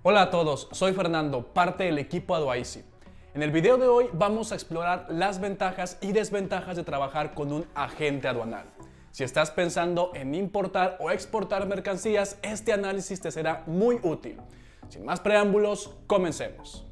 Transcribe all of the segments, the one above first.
Hola a todos, soy Fernando, parte del equipo Adwaeasy. En el video de hoy vamos a explorar las ventajas y desventajas de trabajar con un agente aduanal. Si estás pensando en importar o exportar mercancías, este análisis te será muy útil. Sin más preámbulos, comencemos.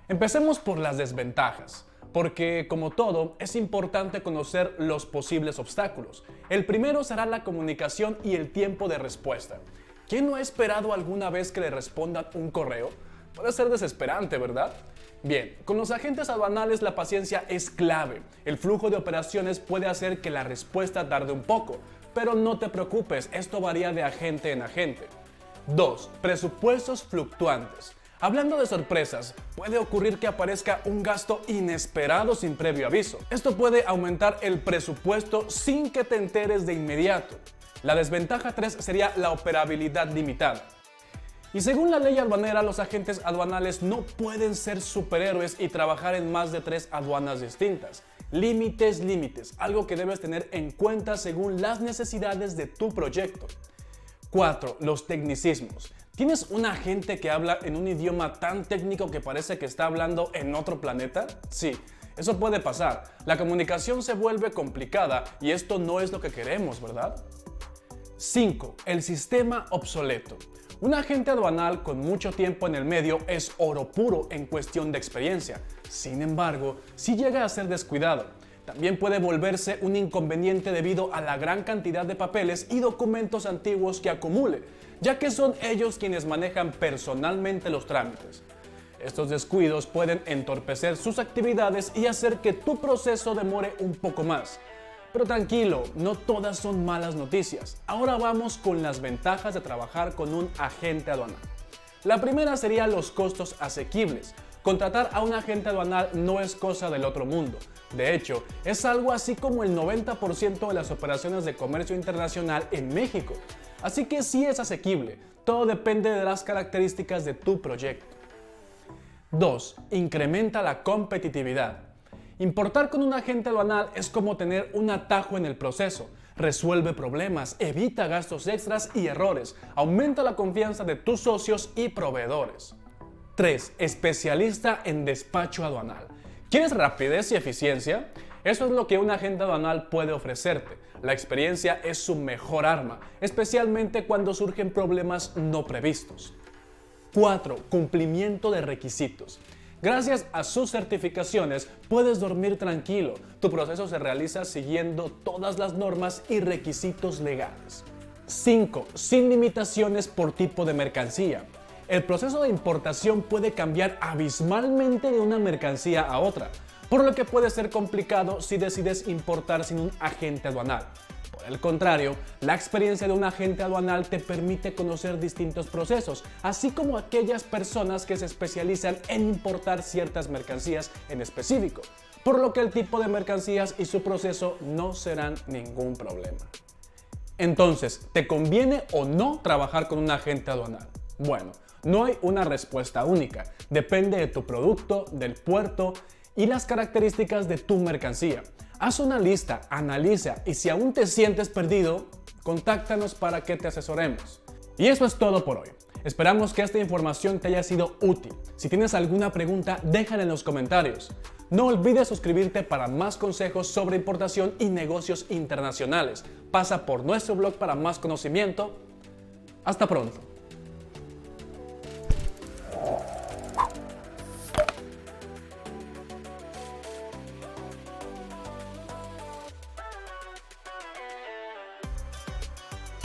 Empecemos por las desventajas, porque como todo, es importante conocer los posibles obstáculos. El primero será la comunicación y el tiempo de respuesta. ¿Quién no ha esperado alguna vez que le respondan un correo? Puede ser desesperante, ¿verdad? Bien, con los agentes aduanales la paciencia es clave. El flujo de operaciones puede hacer que la respuesta tarde un poco, pero no te preocupes, esto varía de agente en agente. 2. Presupuestos fluctuantes. Hablando de sorpresas, puede ocurrir que aparezca un gasto inesperado sin previo aviso. Esto puede aumentar el presupuesto sin que te enteres de inmediato. La desventaja 3 sería la operabilidad limitada. Y según la ley aduanera, los agentes aduanales no pueden ser superhéroes y trabajar en más de 3 aduanas distintas. Límites, algo que debes tener en cuenta según las necesidades de tu proyecto. 4. Los tecnicismos. ¿Tienes un agente que habla en un idioma tan técnico que parece que está hablando en otro planeta? Sí, eso puede pasar. La comunicación se vuelve complicada y esto no es lo que queremos, ¿verdad? 5. El sistema obsoleto. Un agente aduanal con mucho tiempo en el medio es oro puro en cuestión de experiencia. Sin embargo, si llega a ser descuidado, también puede volverse un inconveniente debido a la gran cantidad de papeles y documentos antiguos que acumule, ya que son ellos quienes manejan personalmente los trámites. Estos descuidos pueden entorpecer sus actividades y hacer que tu proceso demore un poco más. Pero tranquilo, no todas son malas noticias. Ahora vamos con las ventajas de trabajar con un agente aduanal. La primera sería los costos asequibles. Contratar a un agente aduanal no es cosa del otro mundo. De hecho, es algo así como el 90% de las operaciones de comercio internacional en México. Así que sí es asequible, todo depende de las características de tu proyecto. 2. Incrementa la competitividad. Importar con un agente aduanal es como tener un atajo en el proceso. Resuelve problemas, evita gastos extras y errores, aumenta la confianza de tus socios y proveedores. 3. Especialista en despacho aduanal. ¿Quieres rapidez y eficiencia? Eso es lo que un agente aduanal puede ofrecerte. La experiencia es su mejor arma, especialmente cuando surgen problemas no previstos. 4. Cumplimiento de requisitos. Gracias a sus certificaciones puedes dormir tranquilo. Tu proceso se realiza siguiendo todas las normas y requisitos legales. 5. Sin limitaciones por tipo de mercancía. El proceso de importación puede cambiar abismalmente de una mercancía a otra, por lo que puede ser complicado si decides importar sin un agente aduanal. Por el contrario, la experiencia de un agente aduanal te permite conocer distintos procesos, así como aquellas personas que se especializan en importar ciertas mercancías en específico, por lo que el tipo de mercancías y su proceso no serán ningún problema. Entonces, ¿te conviene o no trabajar con un agente aduanal? Bueno, no hay una respuesta única, depende de tu producto, del puerto y las características de tu mercancía. Haz una lista, analiza y si aún te sientes perdido, contáctanos para que te asesoremos. Y eso es todo por hoy. Esperamos que esta información te haya sido útil. Si tienes alguna pregunta, déjala en los comentarios. No olvides suscribirte para más consejos sobre importación y negocios internacionales. Pasa por nuestro blog para más conocimiento. Hasta pronto.